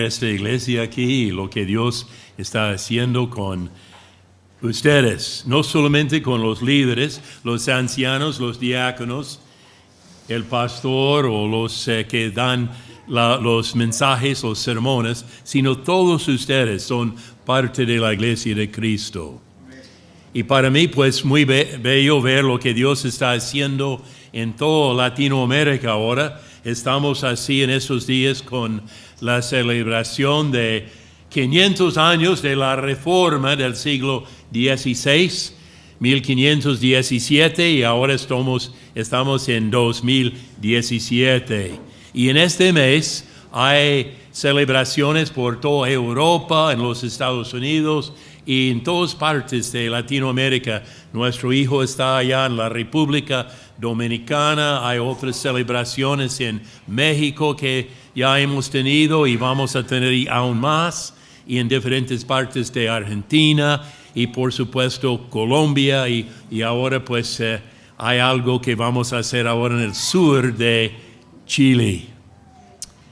esta iglesia aquí y lo que Dios está haciendo con ustedes, no solamente con los líderes, los ancianos, los diáconos, el pastor o los que dan los mensajes, los sermones, sino todos ustedes son parte de la iglesia de Cristo. Y para mí, pues, muy bello ver lo que Dios está haciendo en toda Latinoamérica ahora. Estamos así en esos días con la celebración de 500 años de la Reforma del siglo XVI, 1517, y ahora estamos en 2017. Y en este mes hay celebraciones por toda Europa, en los Estados Unidos y en todas partes de Latinoamérica. Nuestro hijo está allá en la República Dominicana. Hay otras celebraciones en México que ya hemos tenido y vamos a tener aún más. Y en diferentes partes de Argentina y por supuesto Colombia. Y ahora pues hay algo que vamos a hacer ahora en el sur de Chile.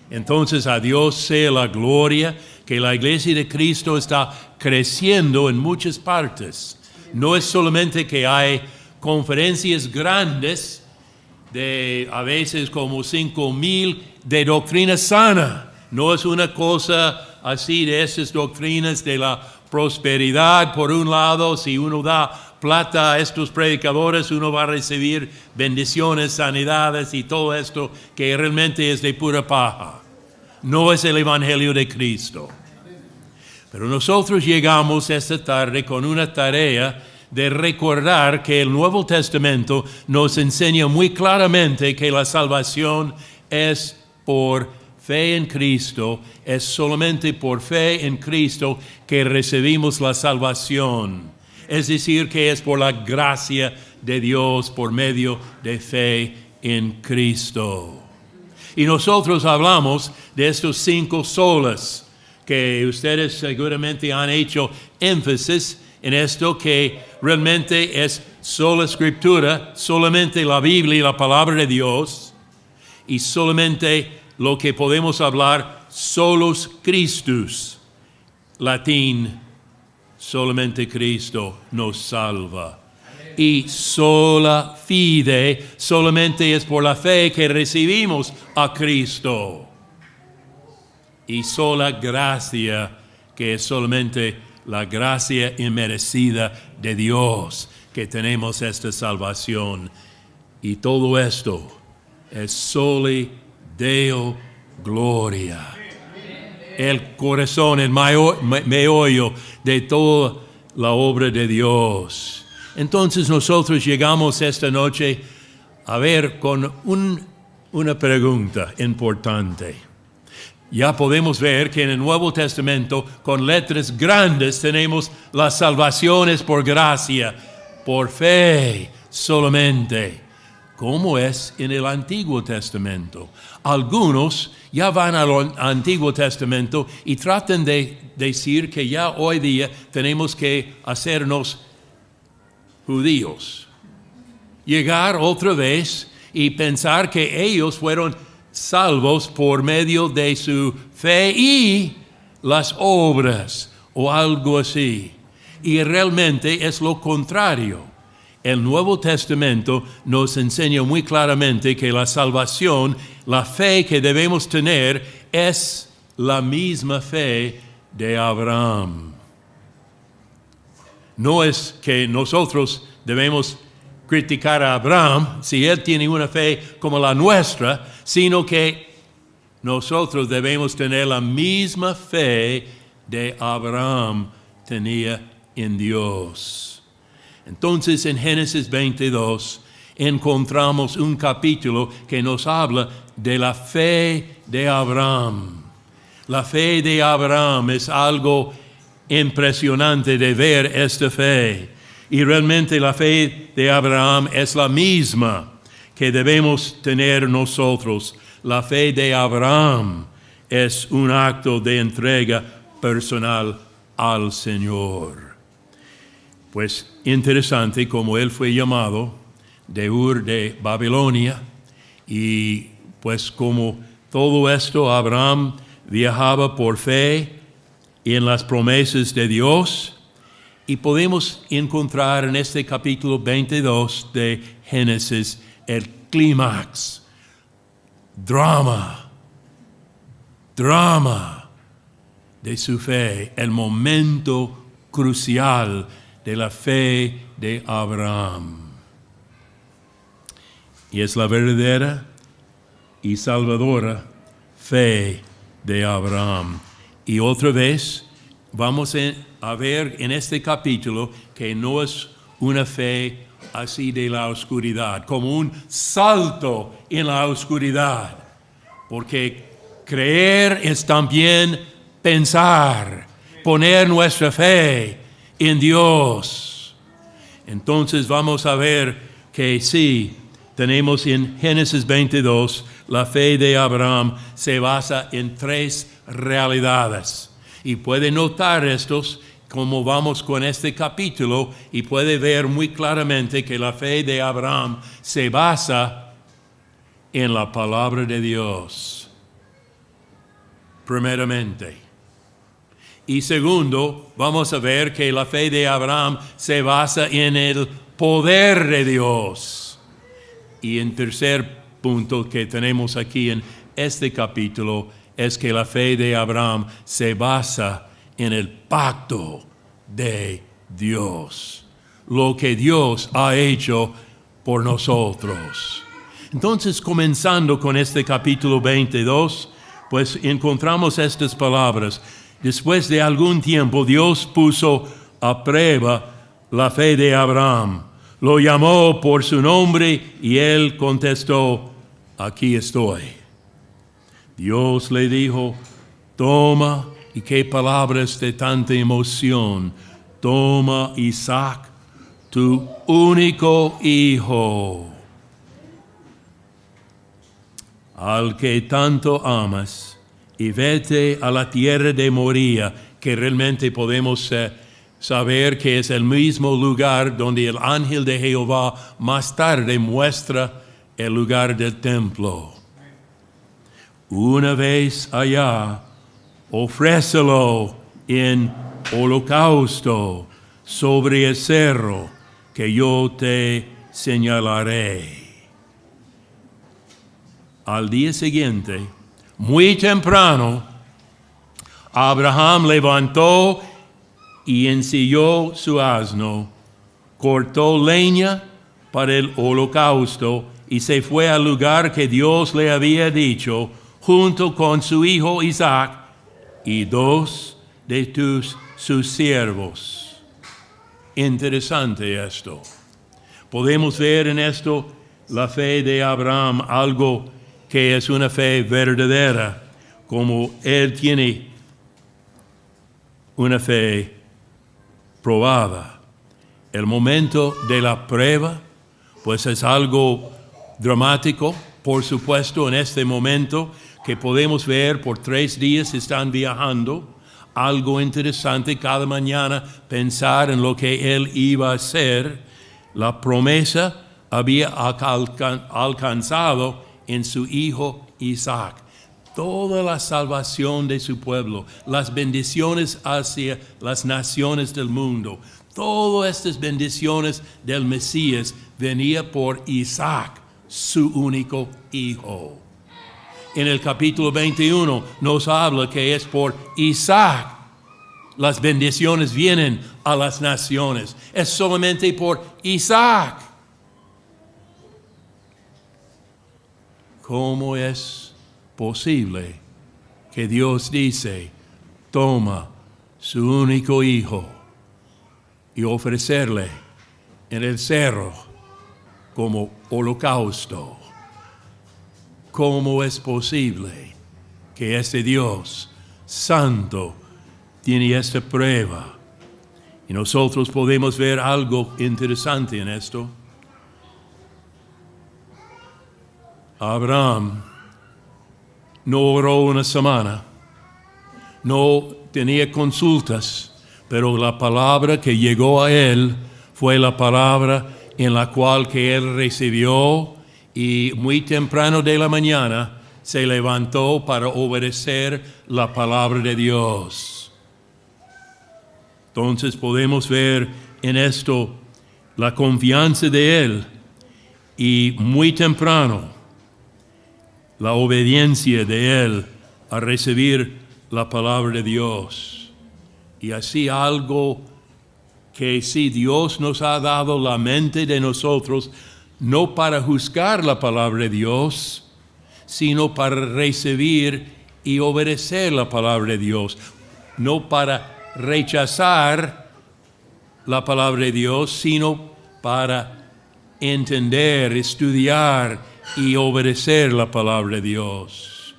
Entonces a Dios sea la gloria, que la iglesia de Cristo está creciendo en muchas partes. No es solamente que hay conferencias grandes de a veces como 5,000 de doctrina sana. No es una cosa así de esas doctrinas de la prosperidad. Por un lado, si uno da plata a estos predicadores, uno va a recibir bendiciones, sanidades y todo esto que realmente es de pura paja. No es el Evangelio de Cristo. Pero nosotros llegamos esta tarde con una tarea de recordar que el Nuevo Testamento nos enseña muy claramente que la salvación es por fe en Cristo, es solamente por fe en Cristo que recibimos la salvación. Es decir, que es por la gracia de Dios por medio de fe en Cristo. Y nosotros hablamos de estos 5 solas, que ustedes seguramente han hecho énfasis en esto, que realmente es sola Escritura, solamente la Biblia y la palabra de Dios, y solamente lo que podemos hablar, solus Christus, latín, solamente Cristo nos salva. Y sola fide, solamente es por la fe que recibimos a Cristo. Y sola gracia, que es solamente la gracia inmerecida de Dios, que tenemos esta salvación. Y todo esto es soli Deo gloria. El corazón, el meollo de toda la obra de Dios. Entonces nosotros llegamos esta noche a ver con una pregunta importante. Ya podemos ver que en el Nuevo Testamento, con letras grandes, tenemos la salvación es por gracia, por fe solamente. ¿Cómo es en el Antiguo Testamento? Algunos ya van al Antiguo Testamento y tratan de decir que ya hoy día tenemos que hacernos judíos. Llegar otra vez y pensar que ellos fueron salvos por medio de su fe y las obras o algo así. Y realmente es lo contrario. El Nuevo Testamento nos enseña muy claramente que la salvación, la fe que debemos tener, es la misma fe de Abraham. No es que nosotros debemos criticar a Abraham si él tiene una fe como la nuestra, sino que nosotros debemos tener la misma fe de Abraham tenía en Dios. Entonces en Génesis 22 encontramos un capítulo que nos habla de la fe de Abraham. La fe de Abraham es algo impresionante de ver esta fe. Y realmente la fe de Abraham es la misma que debemos tener nosotros. La fe de Abraham es un acto de entrega personal al Señor. Pues interesante como él fue llamado de Ur de Babilonia, y pues como todo esto Abraham viajaba por fe en las promesas de Dios, y podemos encontrar en este capítulo 22 de Génesis el clímax, drama de su fe, el momento crucial de la fe de Abraham. Y es la verdadera y salvadora fe de Abraham. Y otra vez vamos a ver en este capítulo que no es una fe así de la oscuridad, como un salto en la oscuridad, porque creer es también pensar, poner nuestra fe en Dios. Entonces vamos a ver que sí, tenemos en Génesis 22, la fe de Abraham se basa en 3 realidades. Y puede notar estos como vamos con este capítulo, y puede ver muy claramente que la fe de Abraham se basa en la palabra de Dios, primeramente. Y segundo, vamos a ver que la fe de Abraham se basa en el poder de Dios. Y en tercer punto que tenemos aquí en este capítulo es que la fe de Abraham se basa en el pacto de Dios, lo que Dios ha hecho por nosotros. Entonces, comenzando con este capítulo 22, pues encontramos estas palabras. Después de algún tiempo, Dios puso a prueba la fe de Abraham. Lo llamó por su nombre y él contestó, aquí estoy. Dios le dijo, toma, y qué palabras de tanta emoción, toma Isaac, tu único hijo, al que tanto amas, y vete a la tierra de Moría, que realmente podemos saber que es el mismo lugar donde el ángel de Jehová más tarde muestra el lugar del templo. Una vez allá, ofrécelo en holocausto sobre el cerro que yo te señalaré. Al día siguiente, muy temprano, Abraham levantó y ensilló su asno, cortó leña para el holocausto y se fue al lugar que Dios le había dicho, junto con su hijo Isaac y 2 de sus siervos. Interesante esto. Podemos ver en esto la fe de Abraham, algo que es una fe verdadera, como él tiene una fe probada. El momento de la prueba, pues es algo dramático, por supuesto, en este momento que podemos ver por 3 días están viajando. Algo interesante cada mañana pensar en lo que él iba a hacer. La promesa había alcanzado en su hijo Isaac. Toda la salvación de su pueblo, las bendiciones hacia las naciones del mundo, todas estas bendiciones del Mesías venía por Isaac, su único hijo. En el capítulo 21 nos habla que es por Isaac las bendiciones vienen a las naciones. Es solamente por Isaac. ¿Cómo es posible que Dios dice, toma su único hijo y ofrecerle en el cerro como holocausto? ¿Cómo es posible que este Dios santo tiene esta prueba? Y nosotros podemos ver algo interesante en esto. Abraham no oró una semana, no tenía consultas, pero la palabra que llegó a él fue la palabra en la cual que él recibió, y muy temprano de la mañana se levantó para obedecer la palabra de Dios. Entonces podemos ver en esto la confianza de él y muy temprano la obediencia de él a recibir la palabra de Dios. Y así algo que si Dios nos ha dado la mente de nosotros, no para juzgar la palabra de Dios, sino para recibir y obedecer la palabra de Dios, no para rechazar la palabra de Dios, sino para entender, estudiar y obedecer la palabra de Dios.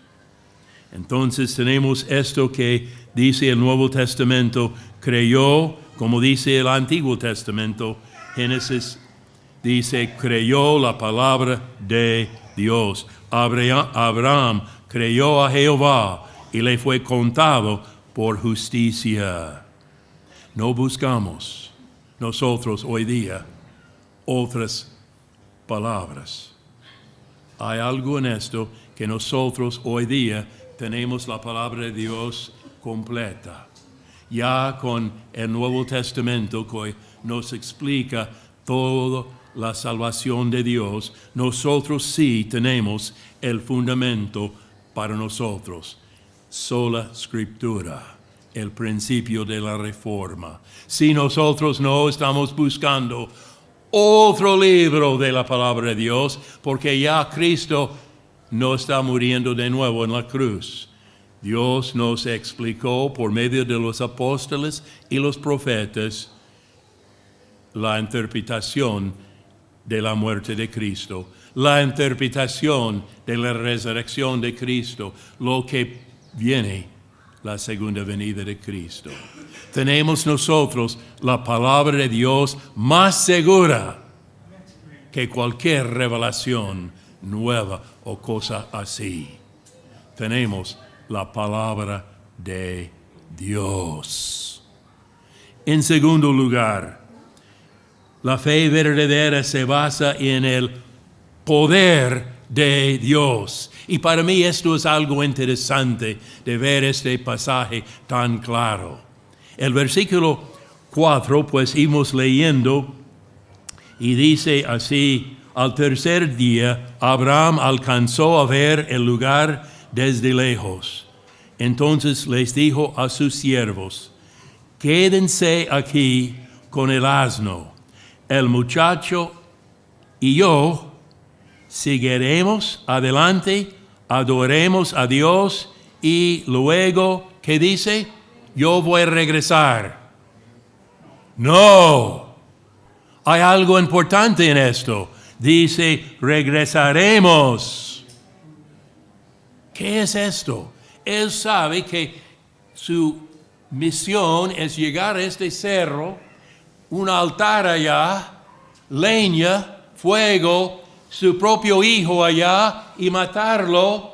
Entonces tenemos esto que dice el Nuevo Testamento, creyó, como dice el Antiguo Testamento, Génesis dice, creyó la palabra de Dios. Abraham creyó a Jehová y le fue contado por justicia. No buscamos nosotros hoy día otras palabras. Hay algo en esto que nosotros hoy día tenemos la palabra de Dios completa. Ya con el Nuevo Testamento que nos explica toda la salvación de Dios, nosotros sí tenemos el fundamento para nosotros. Sola Escritura, el principio de la reforma. Si nosotros no estamos buscando otro libro de la palabra de Dios, porque ya Cristo no está muriendo de nuevo en la cruz. Dios nos explicó por medio de los apóstoles y los profetas la interpretación de la muerte de Cristo, la interpretación de la resurrección de Cristo, lo que viene, la segunda venida de Cristo. Tenemos nosotros la palabra de Dios más segura que cualquier revelación nueva o cosa así. Tenemos la palabra de Dios. En segundo lugar, la fe verdadera se basa en el poder de Dios. Y para mí esto es algo interesante de ver este pasaje tan claro. El versículo 4, pues íbamos leyendo y dice así, al tercer día Abraham alcanzó a ver el lugar desde lejos. Entonces les dijo a sus siervos, quédense aquí con el asno. El muchacho y yo seguiremos adelante, adoremos a Dios y luego, ¿qué dice? Yo voy a regresar. No, hay algo importante en esto. Dice, regresaremos. ¿Qué es esto? Él sabe que su misión es llegar a este cerro, un altar allá, leña, fuego, su propio hijo allá y matarlo,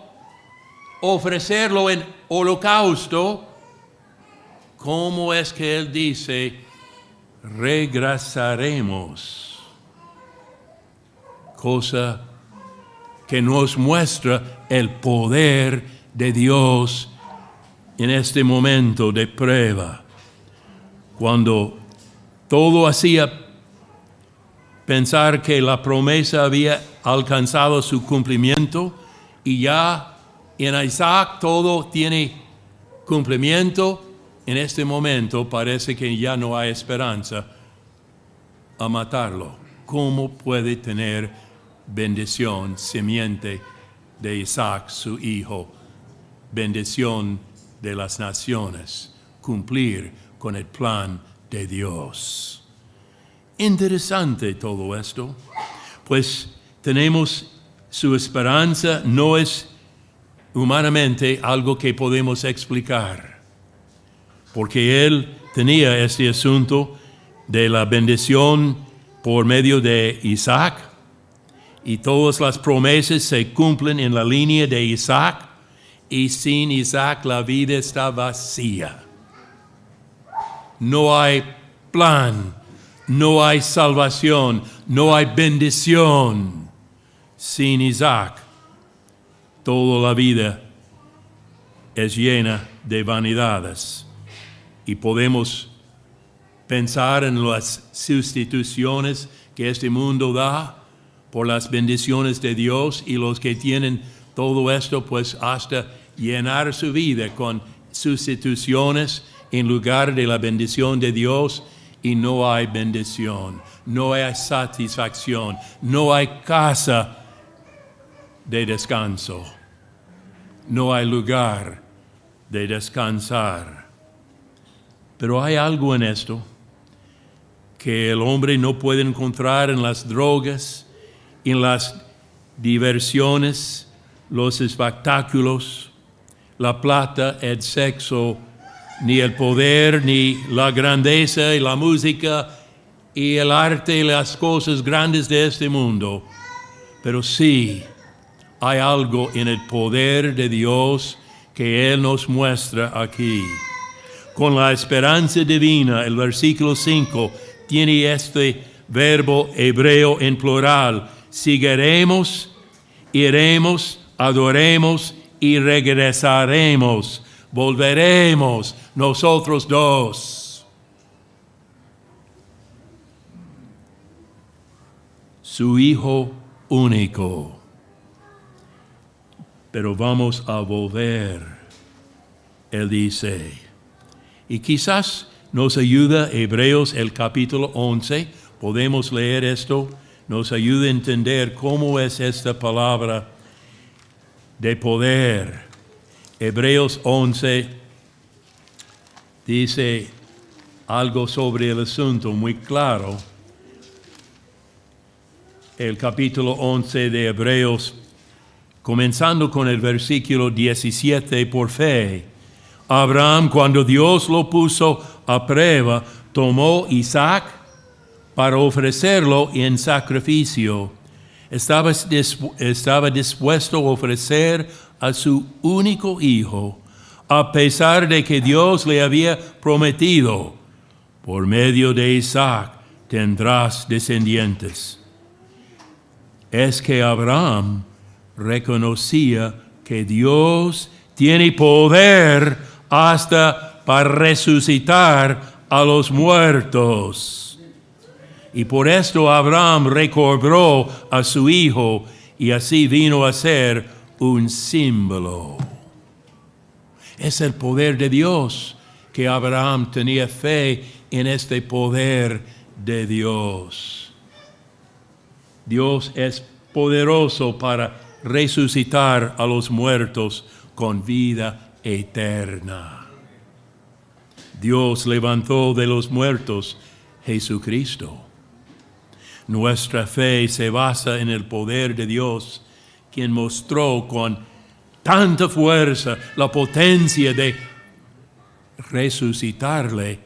ofrecerlo en holocausto. ¿Cómo es que él dice, regresaremos? Cosa que nos muestra el poder de Dios en este momento de prueba. Cuando todo hacía pensar que la promesa había alcanzado su cumplimiento y ya en Isaac todo tiene cumplimiento, en este momento parece que ya no hay esperanza a matarlo. ¿Cómo puede tener bendición, simiente de Isaac, su hijo, bendición de las naciones, cumplir con el plan de Dios? Interesante todo esto, pues tenemos su esperanza, no es humanamente algo que podemos explicar, porque él tenía este asunto de la bendición por medio de Isaac, y todas las promesas se cumplen en la línea de Isaac, y sin Isaac la vida está vacía. No hay plan, no hay salvación, no hay bendición sin Isaac. toda la vida es llena de vanidades. Y podemos pensar en las sustituciones que este mundo da por las bendiciones de Dios, y los que tienen todo esto, pues hasta llenar su vida con sustituciones en lugar de la bendición de Dios, y no hay bendición, no hay satisfacción, no hay casa de descanso, no hay lugar de descansar. Pero hay algo en esto que el hombre no puede encontrar en las drogas, en las diversiones, los espectáculos, la plata, el sexo, ni el poder, ni la grandeza y la música y el arte y las cosas grandes de este mundo. Pero sí hay algo en el poder de Dios que Él nos muestra aquí. Con la esperanza divina, el versículo 5 tiene este verbo hebreo en plural: seguiremos, iremos, adoremos y regresaremos, volveremos nosotros dos. Su Hijo único. Pero vamos a volver, Él dice. Y quizás nos ayuda Hebreos el capítulo 11, podemos leer esto, nos ayuda a entender cómo es esta palabra de poder. Hebreos 11 dice algo sobre el asunto muy claro. El capítulo 11 de Hebreos, comenzando con el versículo 17, por fe, Abraham, cuando Dios lo puso a prueba, tomó Isaac para ofrecerlo en sacrificio. Estaba dispuesto a ofrecer a su único hijo, a pesar de que Dios le había prometido: por medio de Isaac tendrás descendientes. Es que Abraham reconocía que Dios tiene poder hasta para resucitar a los muertos. Y por esto Abraham recobró a su hijo, y así vino a ser un símbolo. Es el poder de Dios, que Abraham tenía fe en este poder de Dios. Dios es poderoso para resucitar a los muertos con vida eterna. Dios levantó de los muertos Jesucristo. Nuestra fe se basa en el poder de Dios, quien mostró con tanta fuerza la potencia de resucitarle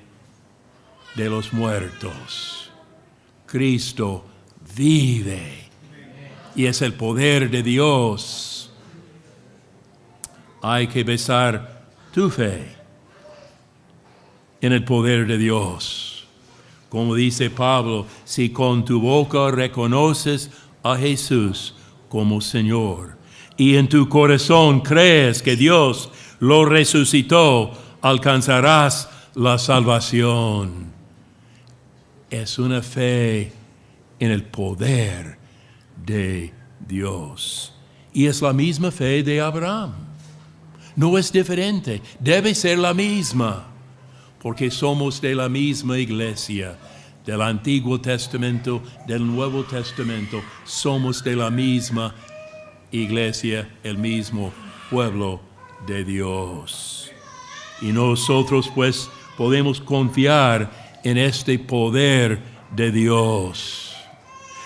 de los muertos. Cristo vive, y es el poder de Dios. Hay que besar tu fe en el poder de Dios. Como dice Pablo, si con tu boca reconoces a Jesús como Señor y en tu corazón crees que Dios lo resucitó, alcanzarás la salvación. Es una fe en el poder de Dios. Y es la misma fe de Abraham. No es diferente, debe ser la misma, porque somos de la misma iglesia, del Antiguo Testamento, del Nuevo Testamento, somos de la misma iglesia, el mismo pueblo de Dios. Y nosotros pues podemos confiar en este poder de Dios.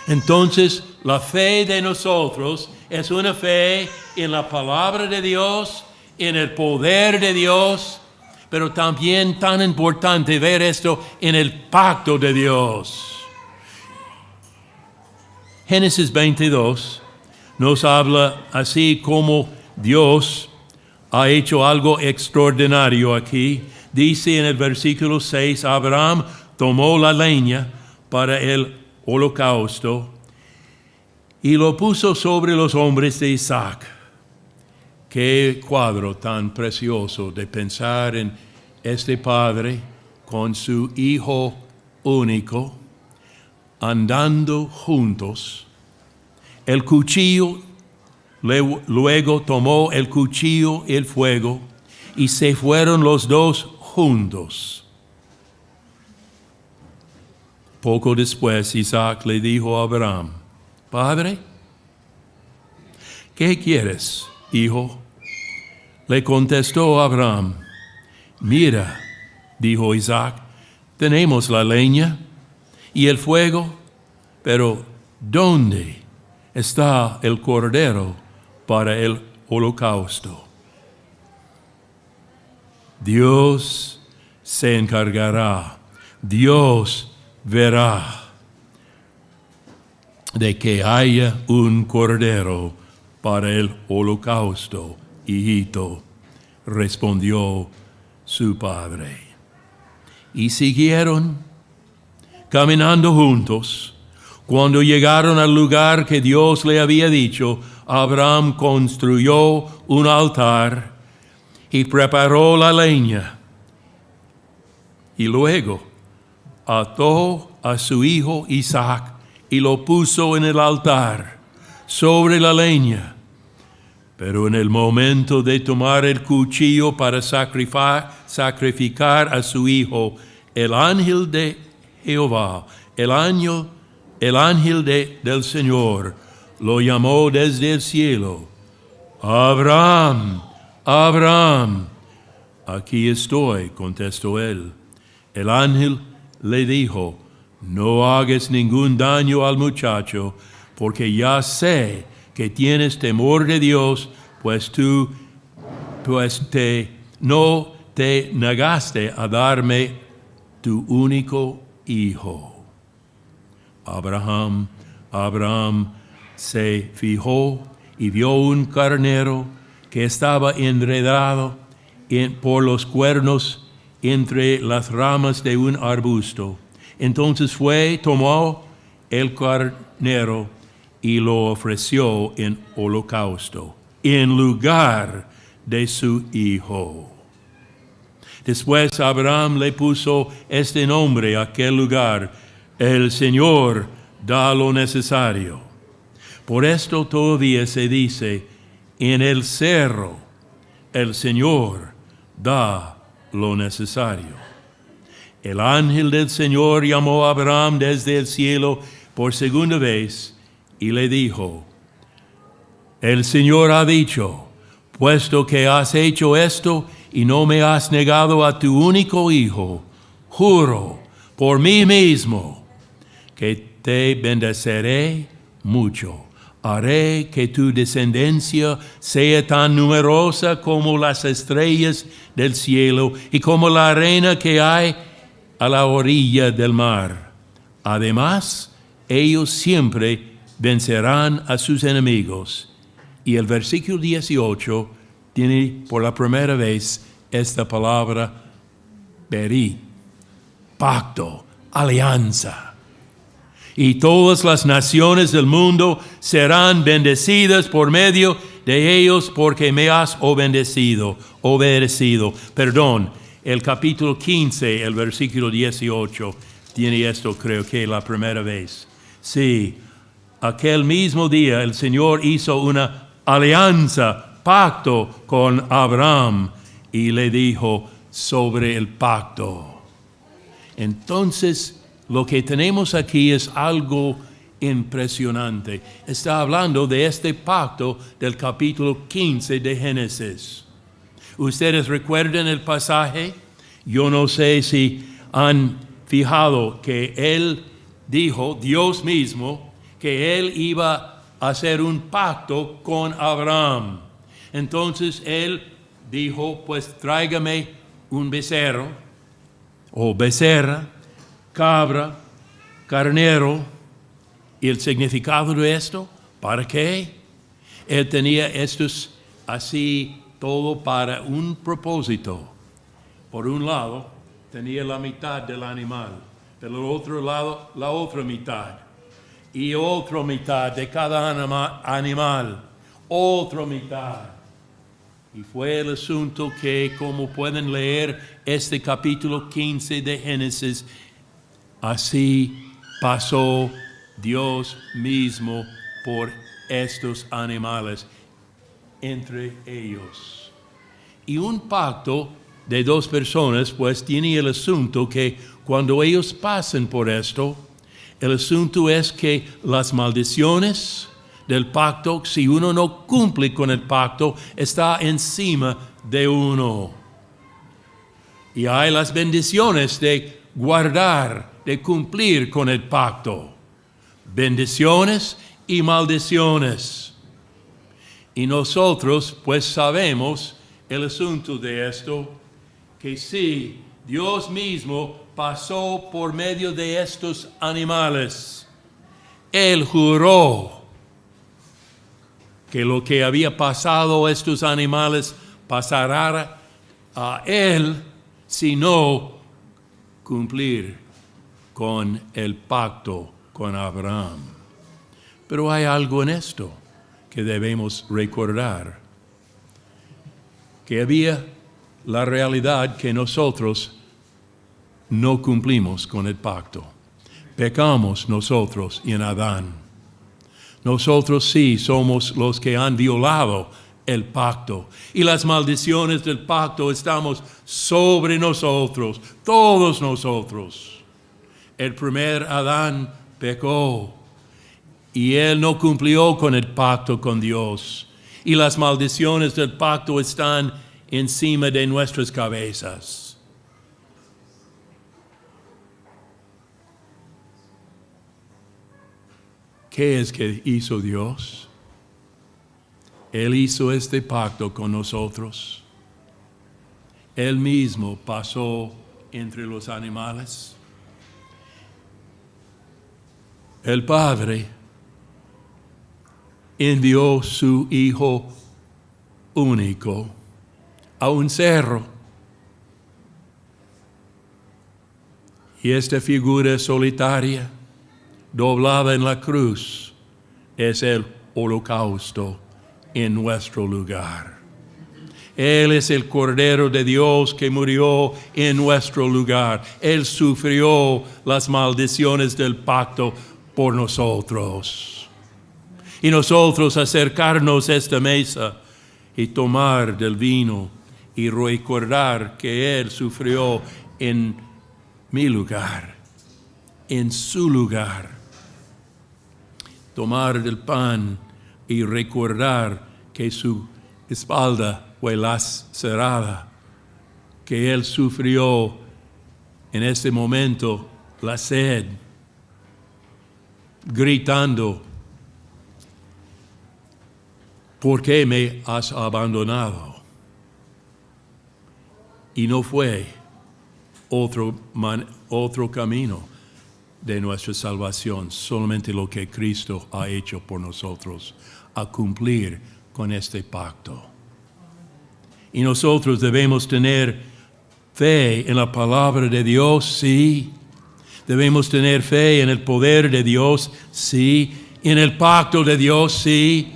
Entonces, la fe de nosotros es una fe en la palabra de Dios, en el poder de Dios, pero también tan importante ver esto en el pacto de Dios. Génesis 22 nos habla así como Dios ha hecho algo extraordinario aquí. Dice en el versículo 6, Abraham tomó la leña para el holocausto y lo puso sobre los hombros de Isaac. Qué cuadro tan precioso de pensar en este padre con su hijo único, andando juntos. El cuchillo, luego tomó el cuchillo y el fuego, y se fueron los dos juntos. Poco después Isaac le dijo a Abraham: Padre, ¿qué quieres, hijo? Le contestó Abraham: Mira, dijo Isaac, tenemos la leña y el fuego, pero ¿dónde está el cordero para el holocausto? Dios se encargará, Dios verá de que haya un cordero para el holocausto, hijito, respondió su padre. Y siguieron caminando juntos. Cuando llegaron al lugar que Dios le había dicho, Abraham construyó un altar y preparó la leña. Y luego ató a su hijo Isaac y lo puso en el altar sobre la leña. Pero en el momento de tomar el cuchillo para sacrificar a su hijo, el ángel de Jehová, el ángel del Señor, lo llamó desde el cielo: Abraham, Abraham. Aquí estoy, contestó él. El ángel le dijo: no hagas ningún daño al muchacho, porque ya sé que tienes temor de Dios, pues no te negaste a darme tu único hijo. Abraham se fijó y vio un carnero que estaba enredado por los cuernos entre las ramas de un arbusto. Entonces tomó el carnero y lo ofreció en holocausto, en lugar de su hijo. Después Abraham le puso este nombre a aquel lugar: el Señor da lo necesario. Por esto todavía se dice: en el cerro el Señor da lo necesario. El ángel del Señor llamó a Abraham desde el cielo por segunda vez y le dijo: el Señor ha dicho, puesto que has hecho esto y no me has negado a tu único hijo, juro por mí mismo que te bendeciré mucho. Haré que tu descendencia sea tan numerosa como las estrellas del cielo y como la arena que hay a la orilla del mar. Además, ellos siempre vencerán a sus enemigos. Y el versículo 18 tiene por la primera vez esta palabra berit, pacto, alianza. Y todas las naciones del mundo serán bendecidas por medio de ellos, porque me has obedecido. El capítulo 15, el versículo 18, tiene esto, creo que la primera vez. Sí, aquel mismo día el Señor hizo una alianza, pacto con Abraham, y le dijo sobre el pacto. Entonces, lo que tenemos aquí es algo impresionante. Está hablando de este pacto del capítulo 15 de Génesis. ¿Ustedes recuerdan el pasaje? Yo no sé si han fijado que él dijo, Dios mismo, que él iba a hacer un pacto con Abraham. Entonces él dijo, pues tráigame un becerro o becerra, cabra, carnero. ¿Y el significado de esto? ¿Para qué? Él tenía estos así todo para un propósito. Por un lado, tenía la mitad del animal. Del otro lado, la otra mitad. Y otra mitad de cada animal. Otra mitad. Y fue el asunto que, como pueden leer este capítulo 15 de Génesis, así pasó Dios mismo por estos animales entre ellos. Y un pacto de dos personas, pues tiene el asunto que cuando ellos pasen por esto, el asunto es que las maldiciones del pacto, si uno no cumple con el pacto, está encima de uno. Y hay las bendiciones de guardar, de cumplir con el pacto. Bendiciones y maldiciones. Y nosotros pues sabemos el asunto de esto, que sí, Dios mismo pasó por medio de estos animales. Él juró que lo que había pasado a estos animales pasará a él si no cumplir con el pacto con Abraham. Pero hay algo en esto que debemos recordar, que había la realidad que nosotros no cumplimos con el pacto. Pecamos nosotros en Adán. Nosotros sí somos los que han violado el pacto. Y las maldiciones del pacto estamos sobre nosotros, todos nosotros. El primer Adán pecó y él no cumplió con el pacto con Dios. Y las maldiciones del pacto están encima de nuestras cabezas. ¿Qué es que hizo Dios? Él hizo este pacto con nosotros. Él mismo pasó entre los animales. El Padre envió su Hijo único a un cerro. Y esta figura solitaria, doblada en la cruz, es el holocausto en nuestro lugar. Él es el Cordero de Dios que murió en nuestro lugar. Él sufrió las maldiciones del pacto por nosotros. Y nosotros acercarnos a esta mesa y tomar del vino y recordar que Él sufrió en mi lugar, en su lugar. Tomar del pan y recordar que su espalda fue lacerada, que Él sufrió en ese momento la sed, gritando, ¿por qué me has abandonado? Y no fue otro camino de nuestra salvación, solamente lo que Cristo ha hecho por nosotros, a cumplir con este pacto. Y nosotros debemos tener fe en la palabra de Dios, sí. Debemos tener fe en el poder de Dios, sí. En el pacto de Dios, sí.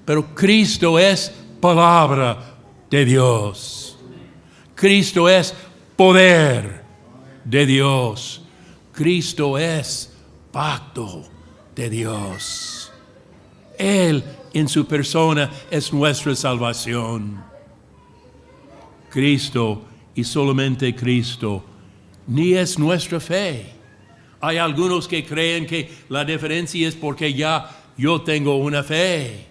Pero Cristo es palabra de Dios. Cristo es poder de Dios. Cristo es pacto de Dios. Él en su persona es nuestra salvación. Cristo y solamente Cristo ni es nuestra fe. Hay algunos que creen que la diferencia es porque ya yo tengo una fe.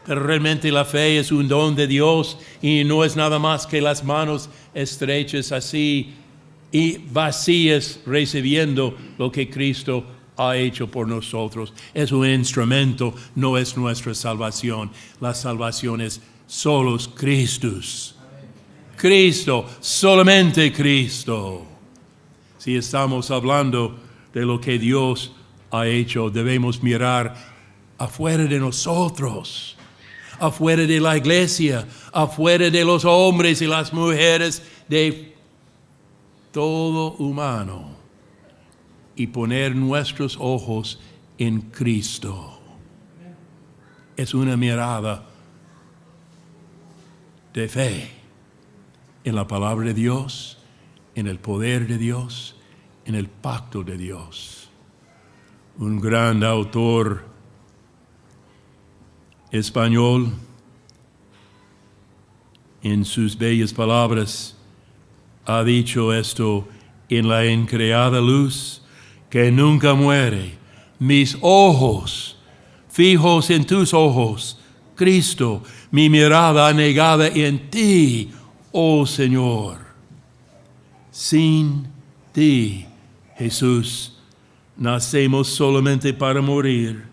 Pero realmente la fe es un don de Dios y no es nada más que las manos estrechas así y vacías recibiendo lo que Cristo ha hecho por nosotros. Es un instrumento, no es nuestra salvación. La salvación es solo Cristo. Cristo, solamente Cristo. Si estamos hablando de lo que Dios ha hecho, debemos mirar afuera de nosotros, afuera de la iglesia, afuera de los hombres y las mujeres, de todo humano, y poner nuestros ojos en Cristo. Es una mirada de fe en la palabra de Dios, en el poder de Dios, en el pacto de Dios. Un gran autor español, en sus bellas palabras, ha dicho esto: en la increada luz que nunca muere, mis ojos fijos en tus ojos, Cristo, mi mirada anegada en ti, oh Señor. Sin ti, Jesús, nacemos solamente para morir.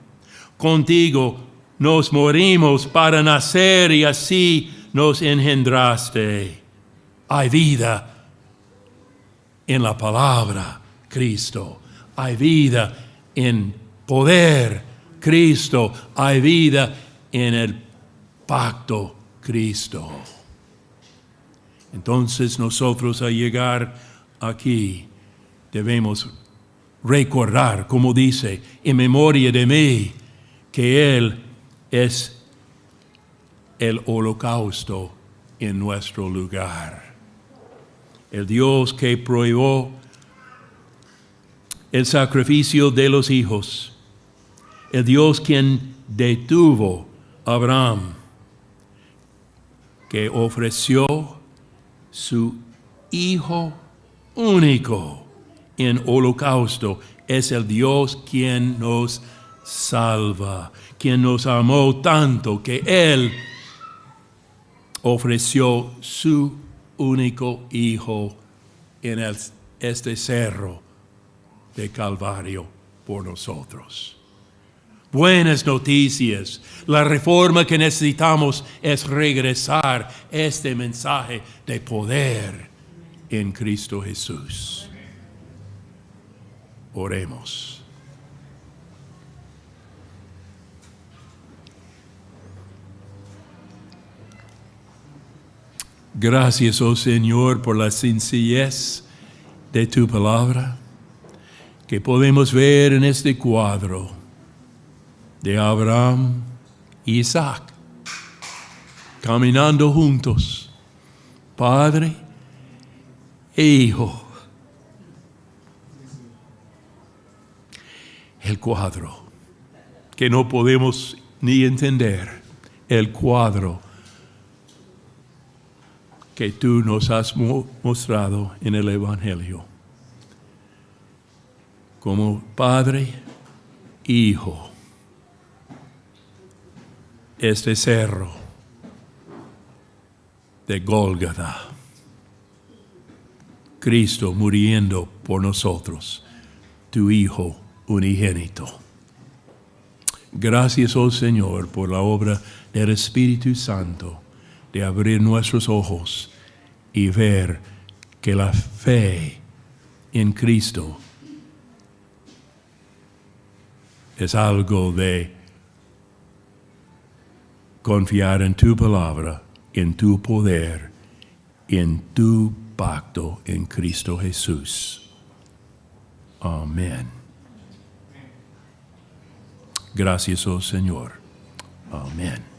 Contigo nos morimos para nacer y así nos engendraste. Hay vida en la palabra, Cristo. Hay vida en poder, Cristo. Hay vida en el pacto, Cristo. Entonces nosotros al llegar aquí debemos recordar, como dice, en memoria de mí, que Él es el holocausto en nuestro lugar. El Dios que prohibió el sacrificio de los hijos. El Dios quien detuvo a Abraham, que ofreció su Hijo único en holocausto, es el Dios quien nos salva, quien nos amó tanto que Él ofreció su único Hijo en este cerro de Calvario por nosotros. Buenas noticias. La reforma que necesitamos es regresar este mensaje de poder en Cristo Jesús. Oremos. Gracias, oh Señor, por la sencillez de tu palabra que podemos ver en este cuadro de Abraham y Isaac caminando juntos, Padre e Hijo. El cuadro que no podemos ni entender, el cuadro que tú nos has mostrado en el Evangelio. Como Padre, Hijo, este cerro de Gólgota, Cristo muriendo por nosotros, tu Hijo unigénito. Gracias, oh Señor, por la obra del Espíritu Santo, de abrir nuestros ojos y ver que la fe en Cristo es algo de confiar en tu palabra, en tu poder, en tu pacto en Cristo Jesús. Amén. Gracias, oh Señor. Amén.